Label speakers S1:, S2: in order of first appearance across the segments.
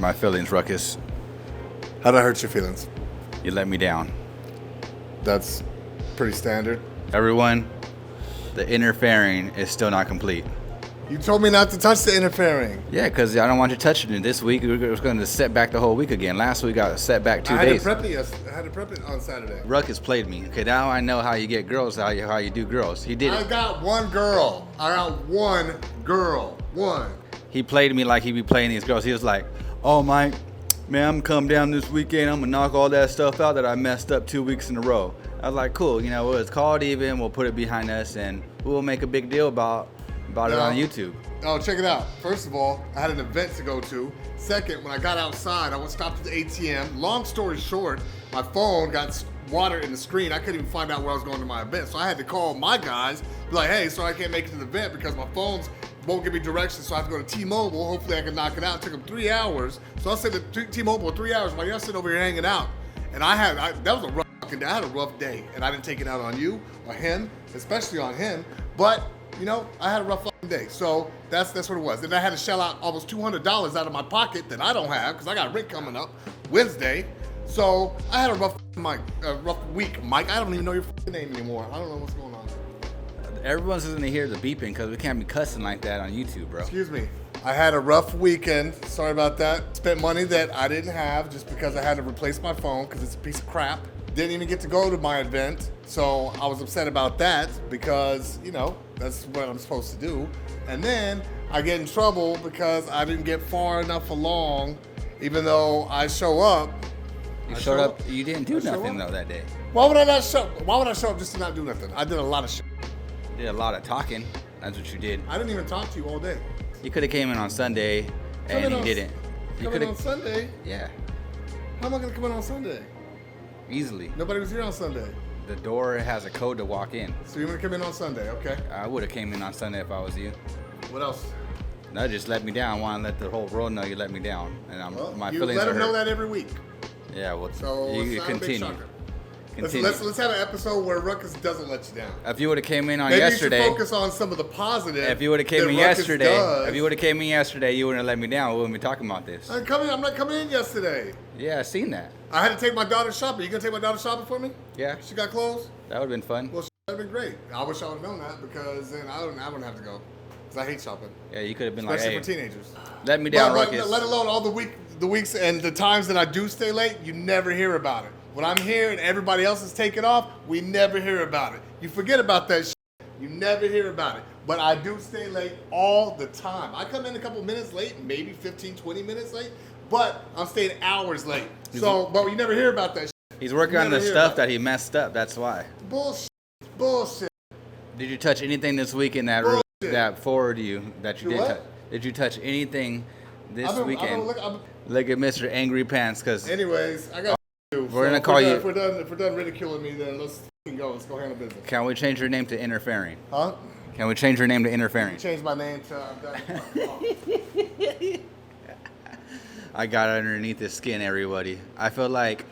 S1: hurt my feelings, Ruckus.
S2: How'd I hurt your feelings?
S1: You let me down.
S2: That's pretty standard.
S1: Everyone, the interfering is still not complete.
S2: You told me not to touch the interfering.
S1: Yeah, because I don't want you touching it this week. We're going to set back the whole week again. Last week got set back 2 days.
S2: I had to prep it on Saturday.
S1: Ruckus played me. Okay, now I know how you get girls, how you do girls. He did it.
S2: I got one girl. One.
S1: He played me like he be playing these girls. He was like, oh, Mike, man, I'm come down this weekend. I'm going to knock all that stuff out that I messed up 2 weeks in a row. I was like, cool. You know, well, it's called even. We'll put it behind us, and we'll make a big deal about it on YouTube.
S2: Oh, check it out. First of all, I had an event to go to. Second, when I got outside, I was stopped at the ATM. Long story short, my phone got water in the screen. I couldn't even find out where I was going to my event. So I had to call my guys, be like, hey, so I can't make it to the event because my phones won't give me directions. So I have to go to T-Mobile. Hopefully I can knock it out. It took them 3 hours. So I said to T-Mobile 3 hours while y'all sitting over here hanging out. And that was a rough fucking day. I had a rough day. And I didn't take it out on you or him, especially on him. But you know, I had a rough fucking day. So that's what it was. Then I had to shell out almost $200 out of my pocket that I don't have because I got rent coming up Wednesday. So I had a rough week, Mike. I don't even know your fucking name anymore. I don't know what's going on.
S1: Everyone's going to hear the beeping because we can't be cussing like that on YouTube, bro.
S2: Excuse me. I had a rough weekend. Sorry about that. Spent money that I didn't have just because I had to replace my phone because it's a piece of crap. Didn't even get to go to my event. So I was upset about that because, you know, that's what I'm supposed to do. And then I get in trouble because I didn't get far enough along, even though I show up.
S1: You showed up. You didn't do nothing though that day.
S2: Why would I not show? Why would I show up just to not do nothing? I did a lot of shit.
S1: You did a lot of talking. That's what you did.
S2: I didn't even talk to you all day.
S1: You could have came in on Sunday, and you didn't.
S2: You could have on Sunday.
S1: Yeah.
S2: How am I gonna come in on Sunday?
S1: Easily.
S2: Nobody was here on Sunday.
S1: The door has a code to walk in.
S2: So you're gonna come in on Sunday, okay?
S1: I would have came in on Sunday if I was you.
S2: What else?
S1: No, just let me down. I want to let the whole world know you let me down, and my feelings are hurt.
S2: You let them know that every week.
S1: Yeah, well,
S2: so
S1: you continue.
S2: Let's have an episode where Ruckus doesn't let you down.
S1: If you would have came in on
S2: Maybe
S1: yesterday,
S2: you should focus on some of the positive.
S1: If you would have came in yesterday, you wouldn't have let me down. We wouldn't be talking about this.
S2: I'm not coming in yesterday.
S1: Yeah, I seen that.
S2: I had to take my daughter shopping. You gonna take my daughter shopping for me?
S1: Yeah.
S2: She got clothes?
S1: That would have been fun.
S2: Well, that'd been great. I wish I would have known that because then I wouldn't have to go. Because I hate shopping.
S1: Yeah, you could have been
S2: especially
S1: like,
S2: for teenagers.
S1: Let me down, Ruckus.
S2: Let alone all the weeks and the times that I do stay late, you never hear about it. When I'm here and everybody else is taking off, we never hear about it. You forget about that shit. You never hear about it. But I do stay late all the time. I come in a couple minutes late, maybe 15, 20 minutes late, but I'm staying hours late. But you never hear about that shit.
S1: He's working on the stuff that he messed up, that's why.
S2: Bullshit.
S1: Did you touch anything this weekend that forward you that you did touch? Did you touch anything this weekend? Look at Mr. Angry Pants, because
S2: anyways, I got
S1: we're gonna call you.
S2: If we're done ridiculing me, then let's go. Let's go handle business.
S1: Can we change your name to Interfering?
S2: Huh?
S1: Can we change your name to Interfering?
S2: Change my name to.
S1: I got underneath his skin, everybody. I feel like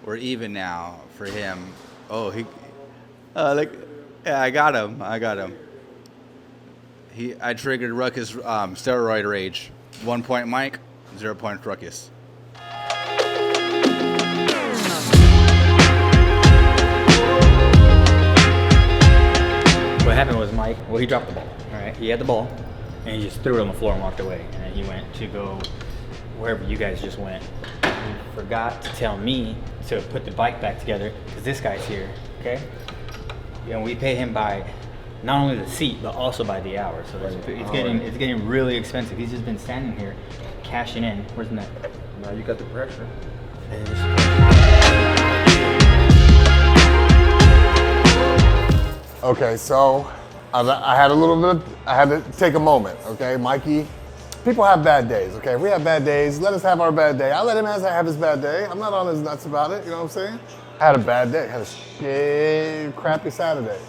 S1: we're even now for him. Oh, I got him. I triggered Ruckus steroid rage. 1 point Mike, 0 points Ruckus.
S3: What happened was he dropped the ball, all right? He had the ball, and he just threw it on the floor and walked away. And then he went to go wherever you guys just went. He forgot to tell me to put the bike back together, because this guy's here, okay? And we pay him by not only the seat, but also by the hour. So it's getting really expensive. He's just been standing here, cashing in. Where's the net?
S4: Now you got the pressure.
S2: Okay, so I had to take a moment, okay? Mikey, people have bad days, okay? If we have bad days, let us have our bad day. I let him have his bad day. I'm not on his nuts about it, you know what I'm saying? I had a bad day, had a crappy Saturday.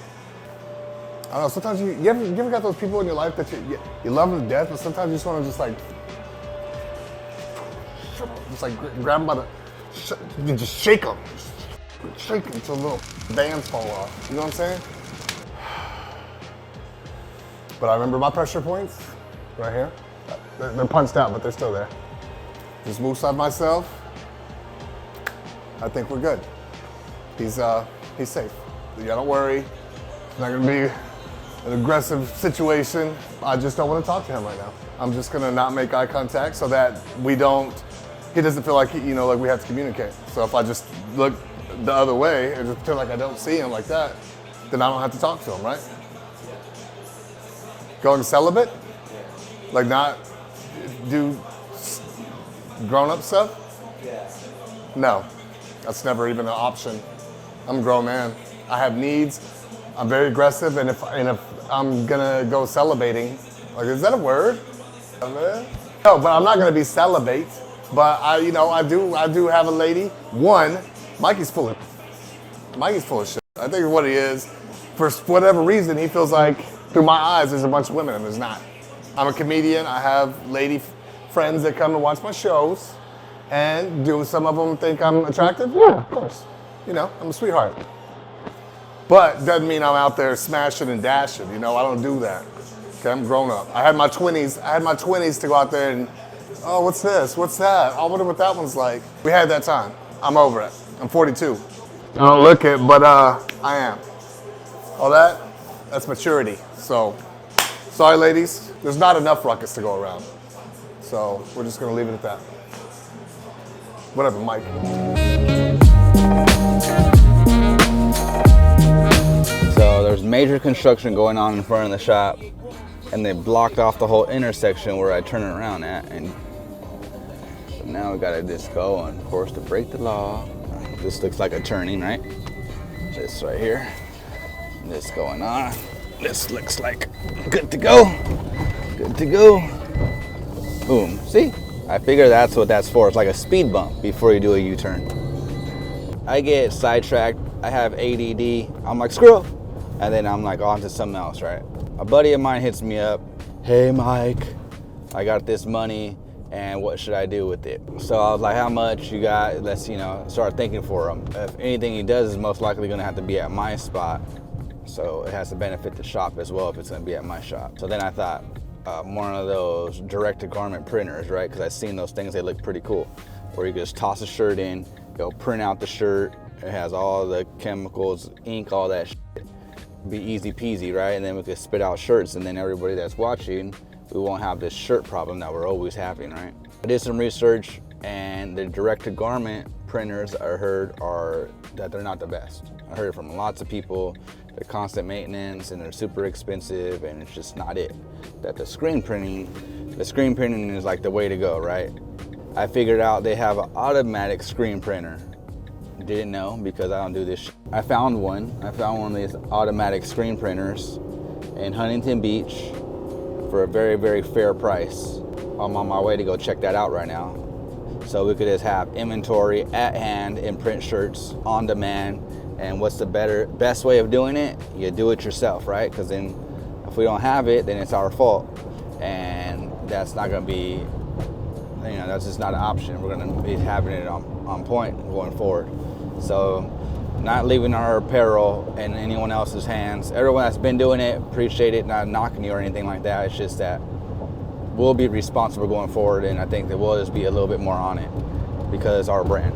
S2: I don't know, sometimes you ever got those people in your life that you love them to death, but sometimes you just want to just grab them by the, just shake them. Shake them until little bands fall off, you know what I'm saying? But I remember my pressure points right here. They're punched out, but they're still there. Just moose side myself. I think we're good. He's safe. Yeah, don't worry. It's not gonna be an aggressive situation. I just don't want to talk to him right now. I'm just gonna not make eye contact so that he doesn't feel like, like we have to communicate. So if I just look the other way and just pretend like I don't see him like that, then I don't have to talk to him, right? Going celibate? Like not do grown-up stuff? No, that's never even an option. I'm a grown man. I have needs. I'm very aggressive, and if I'm gonna go celibating, like, is that a word? No, but I'm not gonna be celibate. But I do have a lady. One, Mikey's full of shit. I think what he is, for whatever reason, he feels like through my eyes there's a bunch of women, and there's not. I'm a comedian. I have lady friends that come to watch my shows, and do some of them think I'm attractive? Yeah, of course. I'm a sweetheart. But doesn't mean I'm out there smashing and dashing. I don't do that. Okay, I'm grown up. I had my 20s to go out there and, oh, what's this? What's that? I wonder what that one's like. We had that time. I'm over it. I'm 42. I don't look it, but I am. All that's maturity. So, sorry ladies, there's not enough ruckus to go around. So we're just gonna leave it at that. Whatever, Mike.
S1: So there's major construction going on in front of the shop, and they blocked off the whole intersection where I turn around at, and so now we gotta just go, and of course to break the law. This looks like a turning, right? This right here. This going on. This looks like good to go. Good to go. Boom. See? I figure that's what that's for. It's like a speed bump before you do a U-turn. I get sidetracked. I have ADD. I'm like, screw it. And then I'm like on to something else, right? A buddy of mine hits me up. Hey, Mike, I got this money, and what should I do with it? So I was like, how much you got? Let's, start thinking for him. If anything he does is most likely gonna have to be at my spot. So it has to benefit the shop as well if it's gonna be at my shop. So then I thought, one of those direct-to-garment printers, right? Because I've seen those things, they look pretty cool. Where you can just toss a shirt in, go print out the shirt. It has all the chemicals, ink, all that shit. Be easy peasy, right? And then we could spit out shirts, and then everybody that's watching, we won't have this shirt problem that we're always having, right? I did some research, and the direct-to-garment printers I heard that they're not the best. I heard from lots of people. They're constant maintenance and they're super expensive, and it's just not it. That the screen printing is like the way to go, right? I figured out they have an automatic screen printer. Didn't know because I don't do this shit. I found one of these automatic screen printers in Huntington Beach for a very, very fair price. I'm on my way to go check that out right now. So we could just have inventory at hand and print shirts on demand. And what's the best way of doing it? You do it yourself, right? Because then if we don't have it, then it's our fault. And that's not gonna be, that's just not an option. We're gonna be having it on point going forward. So not leaving our apparel in anyone else's hands. Everyone that's been doing it, appreciate it, not knocking you or anything like that. It's just that we'll be responsible going forward, and I think that we'll just be a little bit more on it because it's our brand.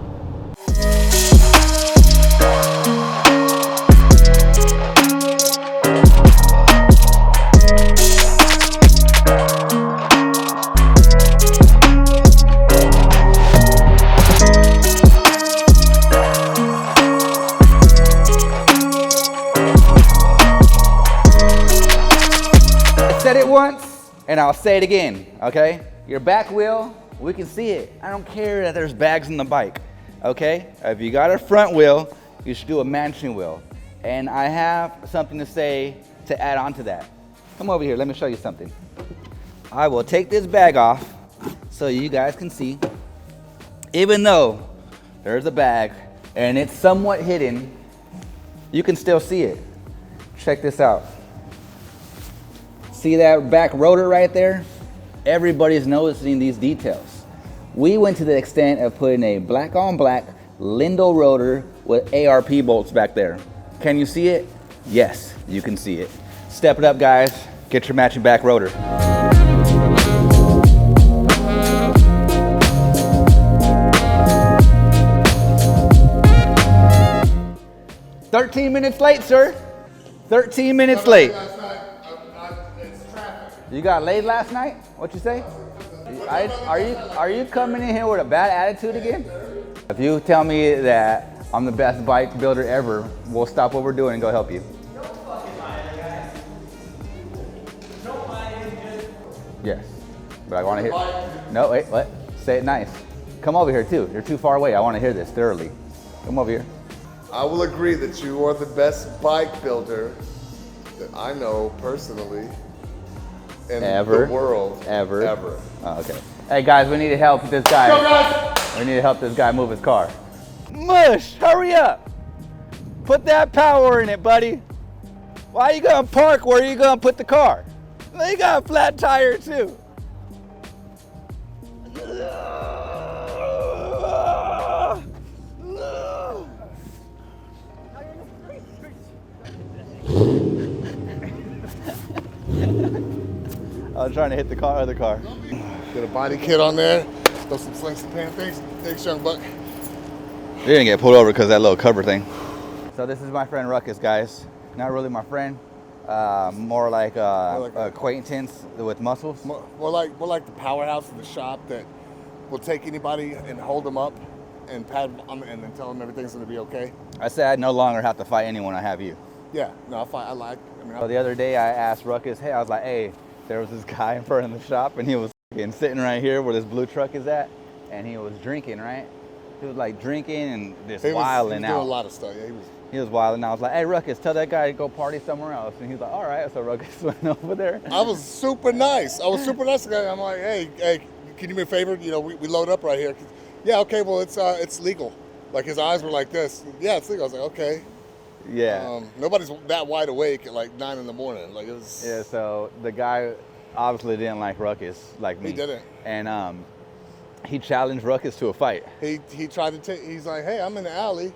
S1: Said it once, and I'll say it again, okay? Your back wheel, we can see it. I don't care that there's bags in the bike, okay? If you got a front wheel, you should do a matching wheel. And I have something to say to add on to that. Come over here, let me show you something. I will take this bag off so you guys can see. Even though there's a bag and it's somewhat hidden, you can still see it. Check this out. See that back rotor right there? Everybody's noticing these details. We went to the extent of putting a black on black Lindell rotor with ARP bolts back there. Can you see it? Yes, you can see it. Step it up, guys. Get your matching back rotor. 13 minutes late, sir. 13 minutes late.
S2: Last night, it's traffic.
S1: You got laid last night? What you say? Are you coming in here with a bad attitude again? If you tell me that I'm the best bike builder ever, we'll stop what we're doing and go help you. Yes, but I want to hear. No, wait, what? Say it nice. Come over here too. You're too far away. I want to hear this thoroughly. Come over here.
S2: I will agree that you are the best bike builder that I know personally in
S1: Ever?
S2: the world.
S1: Ever?
S2: Ever.
S1: Oh, okay. Hey guys, we need to help this guy.
S2: Go, guys!
S1: We need to help this guy move his car. Mush, hurry up. Put that power in it, buddy. Why are you gonna park where you gonna put the car? They got a flat tire too. I was trying to hit the other car.
S2: Get a body kit on there. Throw some slings and pan. Thanks, young buck.
S1: We didn't get pulled over because of that little cover thing. So this is my friend Ruckus, guys. Not really my friend. More like acquaintance with muscles.
S2: More like the powerhouse of the shop that will take anybody and hold them up and pat them on and then tell them everything's gonna be okay.
S1: I said I no longer have to fight anyone. I have you.
S2: Yeah, no,
S1: So the other day I asked Ruckus, hey, I was like, hey, there was this guy in front of the shop and he was sitting right here where this blue truck is at, and he was drinking, right? He was like drinking and just wilding out.
S2: He was doing a lot of stuff. Yeah,
S1: he was wilding out. I was like, hey, Ruckus, tell that guy to go party somewhere else. And he's like, all right. So Ruckus went over there.
S2: I was super nice. I'm like, hey, can you do me a favor? You know, we load up right here. Yeah, okay, well, it's legal. Like, his eyes were like this. Yeah, it's legal. I was like, okay.
S1: Yeah.
S2: Nobody's that wide awake at like 9 in the morning. Like, it was.
S1: Yeah, so the guy obviously didn't like Ruckus like me.
S2: He didn't.
S1: And he challenged Ruckus to a fight.
S2: He tried to take, he's like, hey, I'm in the alley.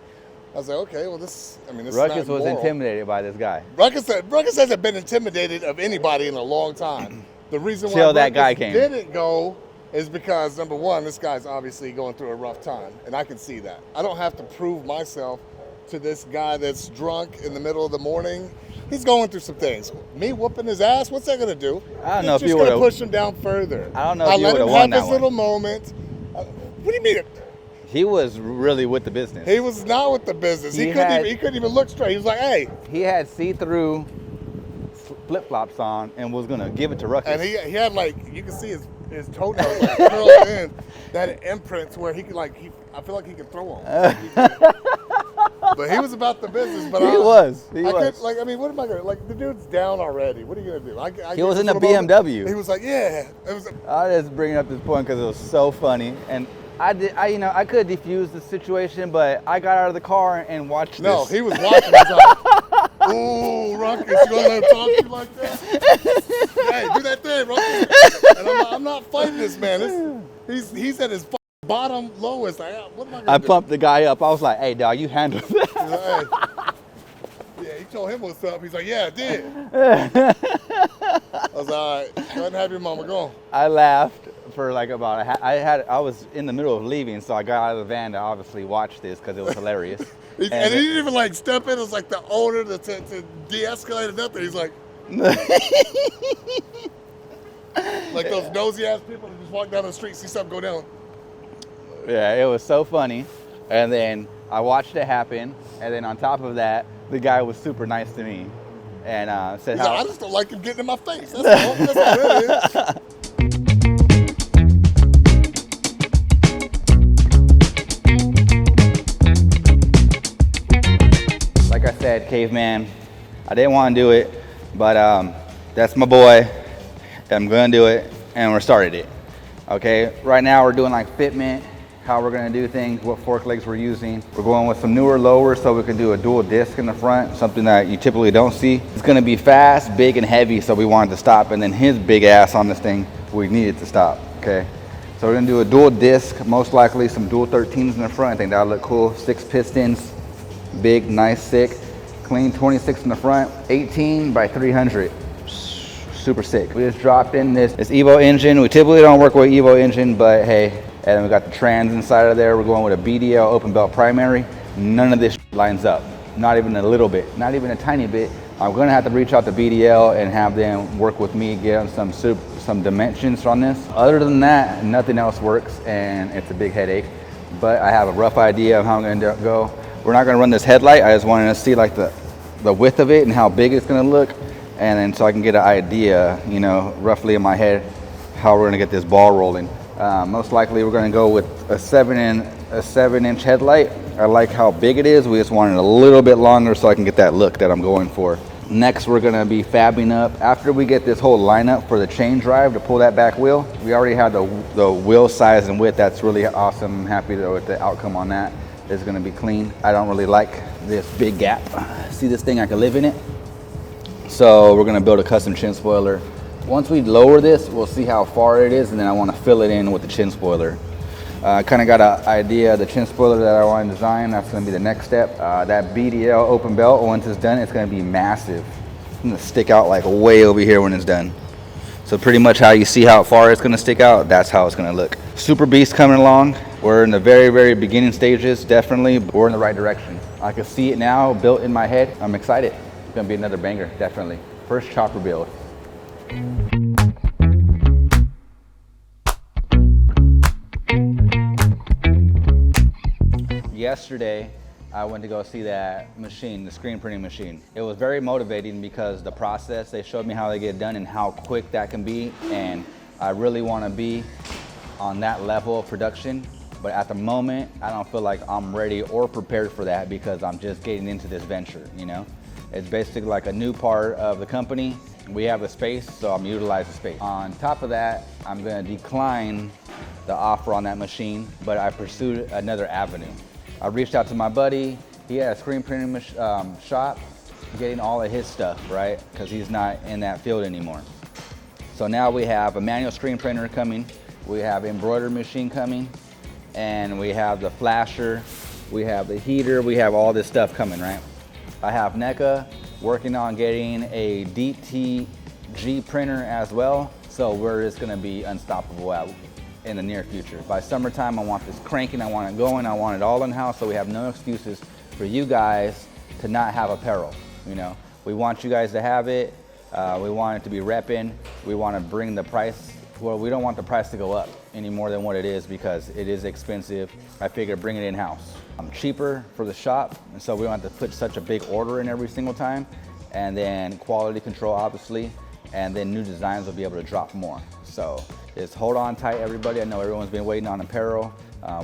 S2: I was like, okay, well, this is
S1: Ruckus
S2: not
S1: was
S2: moral.
S1: intimidated by this guy.
S2: Ruckus hasn't been intimidated of anybody in a long time. The reason why
S1: Till that
S2: Ruckus
S1: guy came.
S2: didn't go is because, number one, this guy's obviously going through a rough time, and I can see that. I don't have to prove myself to this guy that's drunk in the middle of the morning. He's going through some things. Me whooping his ass, what's that gonna do?
S1: I don't know if you
S2: It's just
S1: would
S2: gonna push him down further.
S1: I don't know if you
S2: let
S1: would
S2: him
S1: have won
S2: have
S1: that
S2: his
S1: one.
S2: little moment. What do you mean?
S1: He was really with the business.
S2: He was not with the business. He couldn't even look straight. He was like, hey.
S1: He had see-through flip-flops on and was gonna give it to Ruckus.
S2: And he had like, you can see his toenails like curled in, that imprint where he could like, I feel like he could throw them. But he was about the business. But
S1: He was.
S2: What am I gonna, like, the dude's down already. What are you gonna do?
S1: He was in a BMW.
S2: He was like, yeah.
S1: I just bringing up this point because it was so funny, and I could defuse the situation, but I got out of the car and watched this.
S2: No, he was watching. He was like, ooh, Ruckus, you gonna let him talk to you like that? Hey, do that thing, Ruckus. And I'm not fighting this man. He's at his bottom lowest. What am I gonna do?
S1: I pumped the guy up. I was like, hey, dog, you handle that.
S2: He's like, hey. Yeah, he told him what's up. He's like, yeah, I did. I was like, all right, go ahead and have your mama go.
S1: I laughed for like about I was in the middle of leaving, so I got out of the van to obviously watch this because it was hilarious.
S2: And he didn't even like step in. It was like the owner to de-escalate or nothing. He's like, like those nosy ass people that just walk down the street, see something go down.
S1: Yeah, it was so funny. And then I watched it happen, and then on top of that, the guy was super nice to me and said,
S2: like, I just don't like him getting in my face. That's all it is.
S1: Like I said, caveman, I didn't want to do it, but that's my boy. I'm going to do it, and we started it. Okay, right now we're doing like fitment, how we're going to do things, what fork legs we're using. We're going with some newer lowers so we can do a dual disc in the front, something that you typically don't see. It's going to be fast, big, and heavy, so we wanted to stop, and then his big ass on this thing, we needed to stop, okay? So we're going to do a dual disc, most likely some dual 13s in the front. I think that'll look cool. 6 pistons, big, nice, sick. Clean 26 in the front, 18 by 300. Super sick. We just dropped in this Evo engine. We typically don't work with Evo engine, but hey. And then we got the trans inside of there. We're going with a BDL open belt primary. None of this lines up. not even a little bit, not even a tiny bit. I'm gonna have to reach out to BDL and have them work with me, get some dimensions on this. Other than that, nothing else works, and it's a big headache. But I have a rough idea of how I'm gonna go. We're not gonna run this headlight. I just wanted to see like the width of it and how big it's gonna look, and then so I can get an idea, you know, roughly in my head how we're gonna get this ball rolling. Most likely we're gonna go with a 7-inch headlight. I like how big it is. We just want it a little bit longer so I can get that look that I'm going for. Next, we're gonna be fabbing up. After we get this whole lineup for the chain drive to pull that back wheel, we already have the wheel size and width. That's really awesome. I'm happy with the outcome on that. It's gonna be clean. I don't really like this big gap. See this thing, I can live in it. So we're gonna build a custom chin spoiler. Once we lower this, we'll see how far it is, and then I wanna fill it in with the chin spoiler. I kind of got an idea of the chin spoiler that I want to design. That's going to be the next step. That BDL open belt, once it's done, it's going to be massive. It's going to stick out like way over here when it's done. So pretty much how you see how far it's going to stick out, that's how it's going to look. Super Beast coming along. We're in the very, very beginning stages, definitely. But we're in the right direction. I can see it now built in my head. I'm excited. It's going to be another banger, definitely. First chopper build. Yesterday, I went to go see that machine, the screen printing machine. It was very motivating because the process, they showed me how they get done and how quick that can be. And I really want to be on that level of production. But at the moment, I don't feel like I'm ready or prepared for that because I'm just getting into this venture, you know? It's basically like a new part of the company. We have the space, so I'm utilizing the space. On top of that, I'm gonna decline the offer on that machine, but I pursued another avenue. I reached out to my buddy. He had a screen printing shop, getting all of his stuff, right? Because he's not in that field anymore. So now we have a manual screen printer coming, we have embroidery machine coming, and we have the flasher, we have the heater, we have all this stuff coming, right? I have NECA working on getting a DTG printer as well, so we're just gonna be unstoppable in the near future. By summertime, I want this cranking, I want it going, I want it all in-house, so we have no excuses for you guys to not have apparel, you know? We want you guys to have it, we want it to be repping, we want to bring the price, well, we don't want the price to go up any more than what it is because it is expensive. I figure bring it in-house. I'm cheaper for the shop, and so we don't have to put such a big order in every single time, and then quality control, obviously, and then new designs will be able to drop more. So just hold on tight, everybody. I know everyone's been waiting on apparel.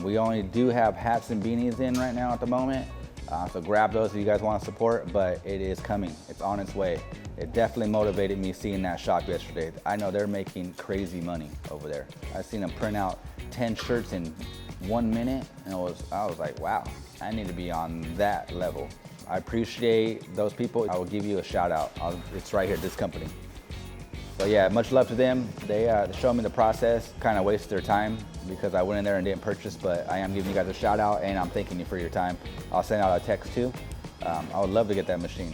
S1: We only do have hats and beanies in right now at the moment. So grab those if you guys want to support, but it is coming. It's on its way. It definitely motivated me seeing that shop yesterday. I know they're making crazy money over there. I seen them print out 10 shirts in 1 minute, and I was like, wow, I need to be on that level. I appreciate those people. I will give you a shout out. It's right here, this company. So yeah, much love to them. They showed me the process, kind of wasted their time because I went in there and didn't purchase, but I am giving you guys a shout out and I'm thanking you for your time. I'll send out a text too. I would love to get that machine.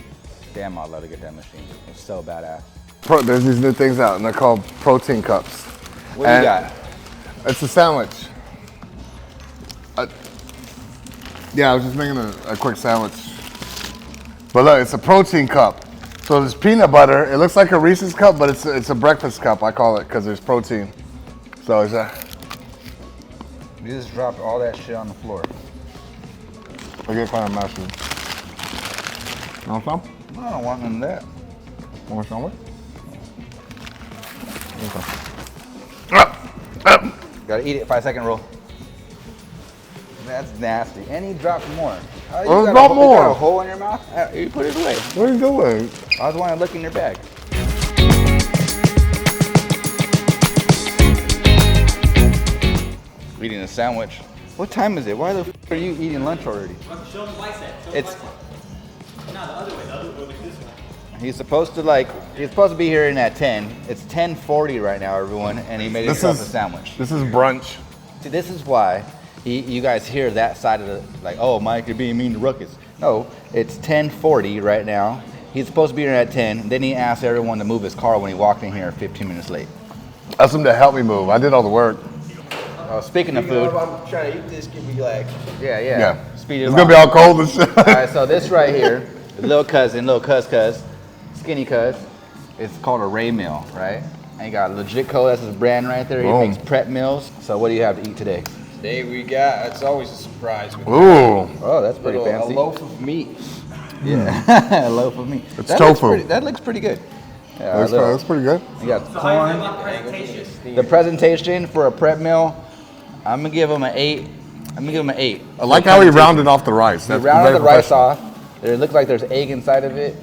S1: Damn, I'd love to get that machine. It's so badass.
S2: There's these new things out and they're called protein cups.
S1: What do you got?
S2: It's a sandwich. Yeah, I was just making a quick sandwich. But look, it's a protein cup. So there's peanut butter. It looks like a Reese's cup, but it's a breakfast cup, I call it, because there's protein. So it's a...
S1: You just dropped all that shit on the floor.
S2: I get kind of messy. You want some?
S1: No, I don't want none of that.
S2: Want some?
S1: Gotta eat it, 5-second rule. That's nasty. And he dropped more.
S2: There's no more.
S1: You got a hole in your mouth? You put it away.
S2: What are you doing?
S1: I was wanting to look in your bag. Eating a sandwich. What time is it? Why the f are you eating lunch already?
S3: Show him the bicep.
S1: It's.
S3: No, the other way. The other way, like this one.
S1: He's supposed to be here in at 10. It's 10:40 right now, everyone, and he made himself a sandwich.
S2: This is brunch.
S1: See, this is why you guys hear that side of the, like, oh, Mike, you're being mean to Ruckus. No, it's 10:40 right now. He's supposed to be here at 10. Then he asked everyone to move his car when he walked in here 15 minutes late.
S2: Asked him to help me move. I did all the work.
S1: Speaking of food.
S4: I'm trying to eat this. Give me like.
S1: Yeah. Speed it
S2: It's
S1: along.
S2: gonna be all cold and shit.
S1: All right, so this right here, little cuz, skinny cuz. It's called a Ray meal, right? And you got Legit Co. That's his brand right there. He
S2: Boom.
S1: makes prep meals. So what do you have to eat today?
S4: Today we got. It's always a surprise. With
S2: Ooh.
S1: Oh, that's pretty fancy.
S4: A loaf of meat.
S1: Yeah, a loaf of meat.
S2: It's
S1: That
S2: tofu.
S1: That looks pretty good. Yeah,
S2: That's pretty good.
S1: you got corn. The presentation for a prep meal, I'm gonna give him an 8. I'm gonna give him an 8.
S2: I like how he rounded off the rice.
S1: He
S2: That's
S1: rounded
S2: very
S1: the rice
S2: professional.
S1: off. It looks like there's egg inside of it,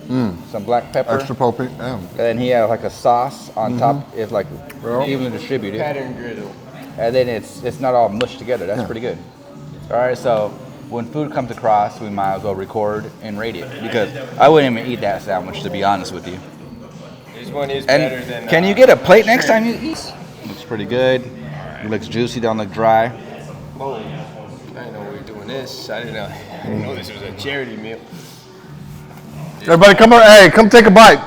S1: some black pepper,
S2: Extra pulpy. Yeah.
S1: and then he has like a sauce on top. It's like
S2: Well.
S1: evenly distributed,
S4: Pattern griddle.
S1: and then it's not all mushed together. That's pretty good. All right, so when food comes across, we might as well record and rate it because I wouldn't even eat that sandwich to be honest with you.
S4: This one is better than.
S1: And can you get a plate next time you eat? Looks pretty good. It looks juicy, don't look dry.
S4: Whoa. I didn't know we were doing this. I didn't know this was a charity meal.
S2: Everybody, come on! Hey, come take a bite.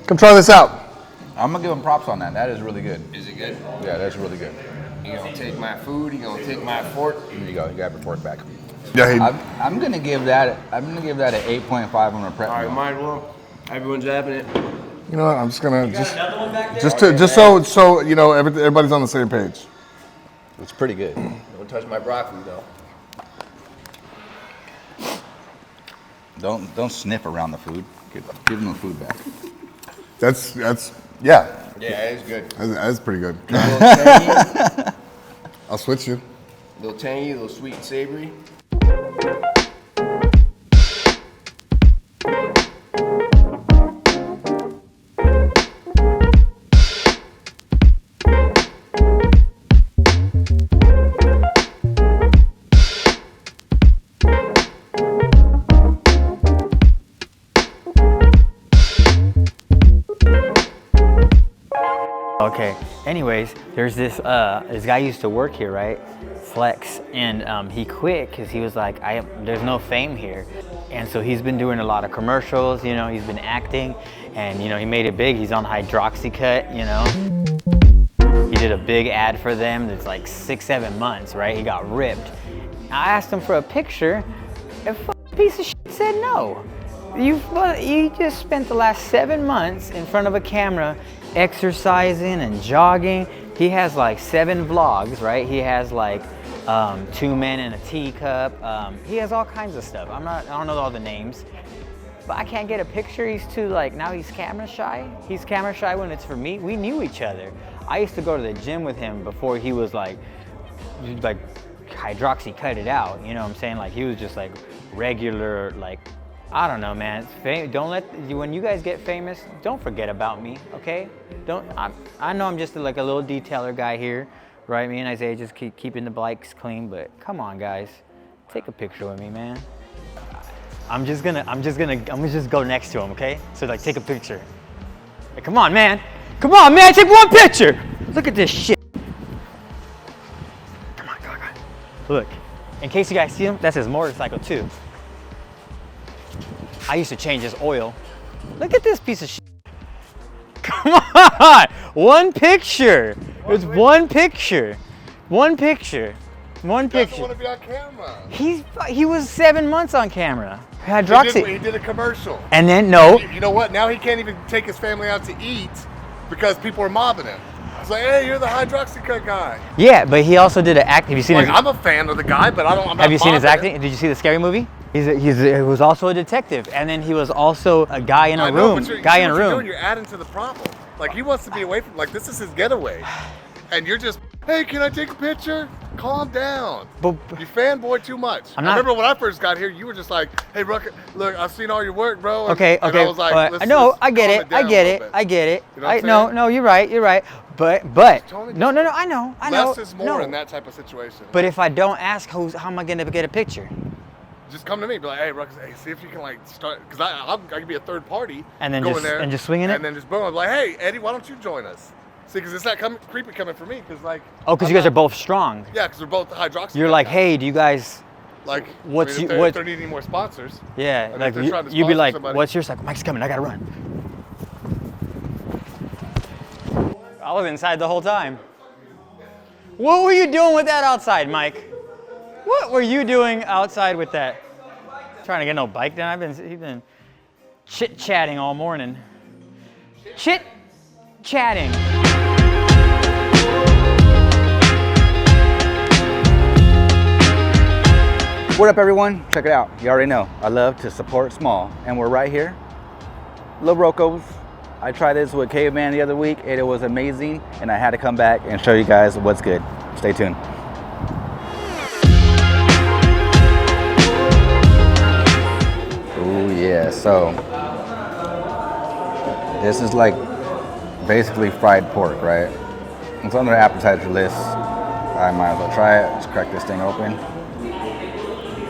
S2: Come try this out.
S1: I'm gonna give him props on that. That is really good.
S4: Is it good?
S1: Yeah, that's really good.
S4: You gonna take my food? You gonna take my fork?
S1: Here you go. You got your fork back.
S2: Yeah,
S1: I'm gonna give that. I'm gonna give that an 8.5 on a prep.
S4: All right,
S1: meal.
S4: might as well. Everyone's having it.
S2: you know what? I'm just gonna just so you know everybody's on the same page.
S1: It's pretty good.
S4: Don't touch my broccoli though.
S1: Don't sniff around the food. Give them the food back.
S2: That's
S4: Yeah, it's good.
S2: that's pretty good.
S4: A little tangy,
S2: I'll switch you.
S4: a little sweet and savory.
S3: Okay. Anyways, there's this guy used to work here, right? Flex, and he quit because he was like, there's no fame here, and so he's been doing a lot of commercials. You know, he's been acting, and you know, he made it big. He's on Hydroxycut. You know, he did a big ad for them. That's like 6-7 months, right? He got ripped. I asked him for a picture. A piece of shit said no. You just spent the last 7 months in front of a camera exercising and jogging. He has like 7 vlogs, right? He has like 2 men in a teacup. He has all kinds of stuff. I don't know all the names, but I can't get a picture. He's too now he's camera shy. He's camera shy when it's for me. We knew each other. I used to go to the gym with him before he was like Hydroxy cut it out. You know what I'm saying? Like he was just like regular, like, I don't know, man. Don't when you guys get famous, don't forget about me, okay? I know I'm just like a little detailer guy here, right? Me and Isaiah just keep keeping the bikes clean, but come on, guys, take a picture with me, man. I'm just gonna go next to him, okay? So like, take a picture. Hey, come on, man, take one picture. Look at this shit. Come on. Look, in case you guys see him, that's his motorcycle too. I used to change his oil. Look at this piece of shit. Come on, one picture. It's one picture. One picture.
S2: He doesn't want to be on camera.
S3: He was 7 months on camera. Hydroxy.
S2: He did a commercial.
S3: And then no.
S2: You know what? Now he can't even take his family out to eat because people are mobbing him. It's like, hey, you're the Hydroxycut guy.
S3: Yeah, but he also did an act. Have you seen his?
S2: I'm a fan of the guy, but I'm not
S3: Have you seen his
S2: mobbing him.
S3: acting? Did you see the Scary Movie? He was also a detective, and then he was also a guy in a room.
S2: You're doing, you're adding to the problem. Like, he wants to be away from, like, this is his getaway. And you're just, hey, can I take a picture? Calm down.
S3: But
S2: you fanboy too much. I remember when I first got here, you were just like, hey, look, I've seen all your work, bro. And,
S3: okay.
S2: And I was like,
S3: no, I get it. I get it. You know what I'm saying? No, you're right. But no, I know.
S2: Less is more in that type of situation.
S3: But if I don't ask, how am I gonna get a picture?
S2: Just come to me, be like, hey, Ruckus, hey, see if you can like start, because I can be a third party.
S3: And then
S2: go
S3: just
S2: in there,
S3: and just swinging it.
S2: And then just boom, I'm like, hey, Eddie, why don't you join us? See, because it's not creepy coming for me, because like.
S3: Oh, because you guys are both strong.
S2: Yeah, because we're both Hydroxy.
S3: You're like, hey, do you guys?
S2: Like,
S3: what's
S2: if they're needing more sponsors.
S3: Yeah, like you'd be like, what's yours? Like, Mike's coming, I gotta run. I was inside the whole time. What were you doing with that outside, Mike? What were you doing outside with that? Trying to get no bike down. He's been chit-chatting all morning. Chit-chatting.
S1: What up, everyone? Check it out. You already know I love to support small, and we're right here, Little Rocco's. I tried this with Caveman the other week, and it was amazing, and I had to come back and show you guys what's good. Stay tuned. Oh yeah, so this is like basically fried pork, right? It's on their appetizer list. I might as well try it. Let's crack this thing open.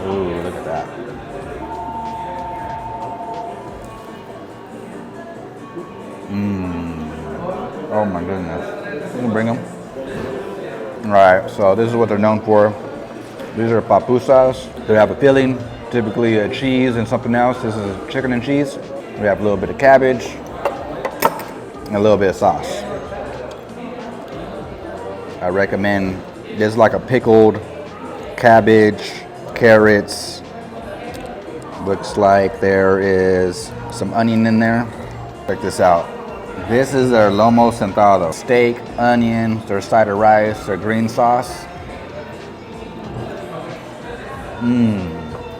S1: Ooh, look at that. Oh my goodness. You can bring them. All right, so this is what they're known for. These are papusas. They have a filling, typically a cheese and something else. This is chicken and cheese. We have a little bit of cabbage and a little bit of sauce. I recommend, this is like a pickled cabbage, carrots. Looks like there is some onion in there. Check this out. This is their lomo sentado. Steak, onion, their side of rice, their green sauce.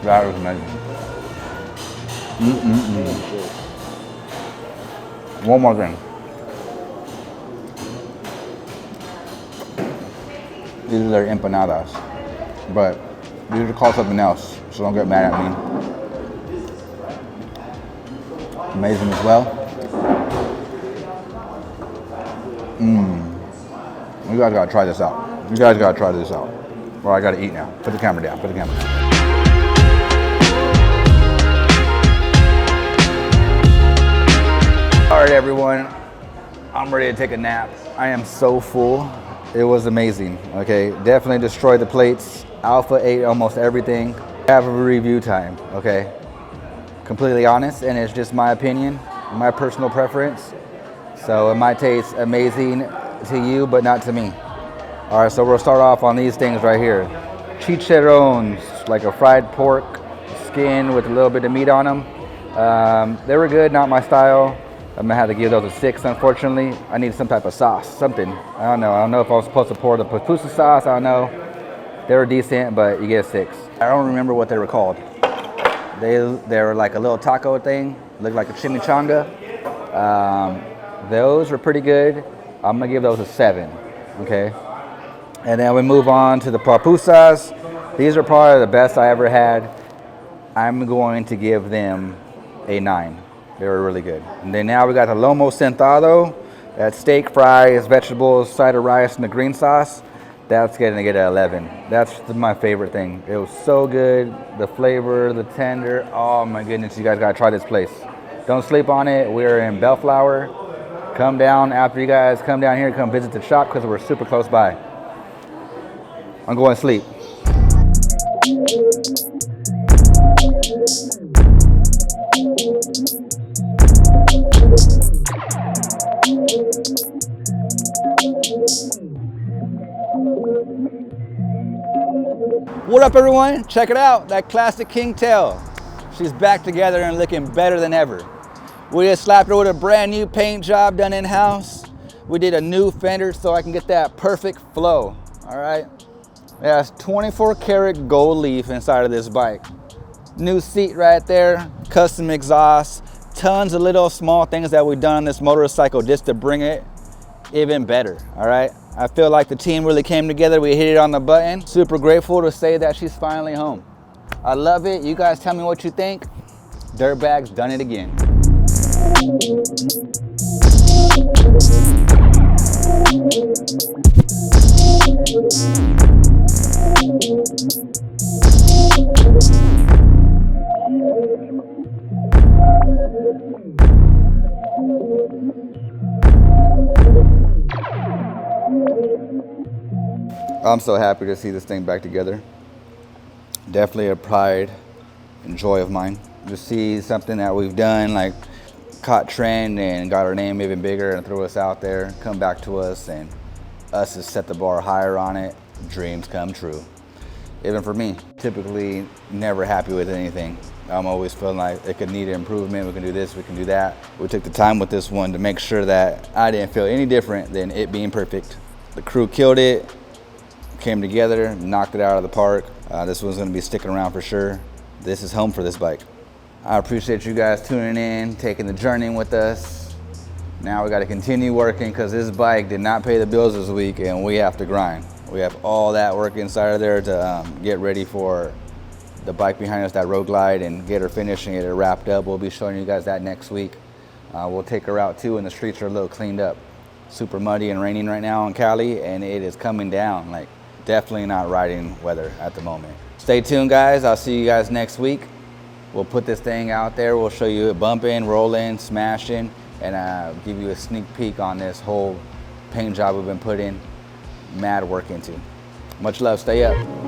S1: That was amazing. One more thing. These are their empanadas, but these are called something else, so don't get mad at me. Amazing as well. You guys gotta try this out. You guys gotta try this out. Or I gotta eat now. Put the camera down, put the camera down. All right, everyone, I'm ready to take a nap. I am so full. It was amazing, okay? Definitely destroyed the plates. Alpha ate almost everything. Have a review time, okay? Completely honest, and it's just my opinion, my personal preference. So it might taste amazing to you, but not to me. All right, so we'll start off on these things right here. Chicharrones, like a fried pork skin with a little bit of meat on them. They were good, not my style. I'm gonna have to give those a 6, unfortunately. I need some type of sauce, something. I don't know if I was supposed to pour the pupusa sauce, I don't know. They were decent, but you get a 6. I don't remember what they were called. They were like a little taco thing, looked like a chimichanga. Those were pretty good. I'm gonna give those a 7, okay? And then we move on to the papusas. These are probably the best I ever had. I'm going to give them a 9. They were really good. And then now we got the lomo sentado. That's steak, fries, vegetables, side of rice, and the green sauce. That's gonna get an 11. That's my favorite thing. It was so good. The flavor, the tender. Oh my goodness, you guys gotta try this place. Don't sleep on it. We're in Bellflower. Come down after you guys come down here, come visit the shop because we're super close by. I'm going to sleep. What up, everyone? Check it out, that classic Kingtail. She's back together and looking better than ever. We just slapped her with a brand new paint job done in-house. We did a new fender so I can get that perfect flow, all right? It has 24 karat gold leaf inside of this bike. New seat right there, custom exhaust, tons of little small things that we've done on this motorcycle just to bring it even better, all right? I feel like the team really came together. We hit it on the button. Super grateful to say that she's finally home. I love it. You guys tell me what you think. Dirtbags done it again. I'm so happy to see this thing back together. Definitely a pride and joy of mine. To see something that we've done, like caught trend and got our name even bigger and threw us out there, come back to us, and us to set the bar higher on it, dreams come true. Even for me, typically never happy with anything. I'm always feeling like it could need an improvement. We can do this, we can do that. We took the time with this one to make sure that I didn't feel any different than it being perfect. The crew killed it, came together, knocked it out of the park. This one's gonna be sticking around for sure. This is home for this bike. I appreciate you guys tuning in, taking the journey with us. Now we gotta continue working because this bike did not pay the bills this week and we have to grind. We have all that work inside of there to get ready for the bike behind us, that Road Glide, and get her finished and get her wrapped up. We'll be showing you guys that next week. We'll take her out too, and the streets are a little cleaned up. Super muddy and raining right now in Cali, and it is coming down. Like, definitely not riding weather at the moment. Stay tuned, guys. I'll see you guys next week. We'll put this thing out there. We'll show you it bumping, rolling, smashing, and give you a sneak peek on this whole paint job we've been putting mad work into. Much love. Stay up.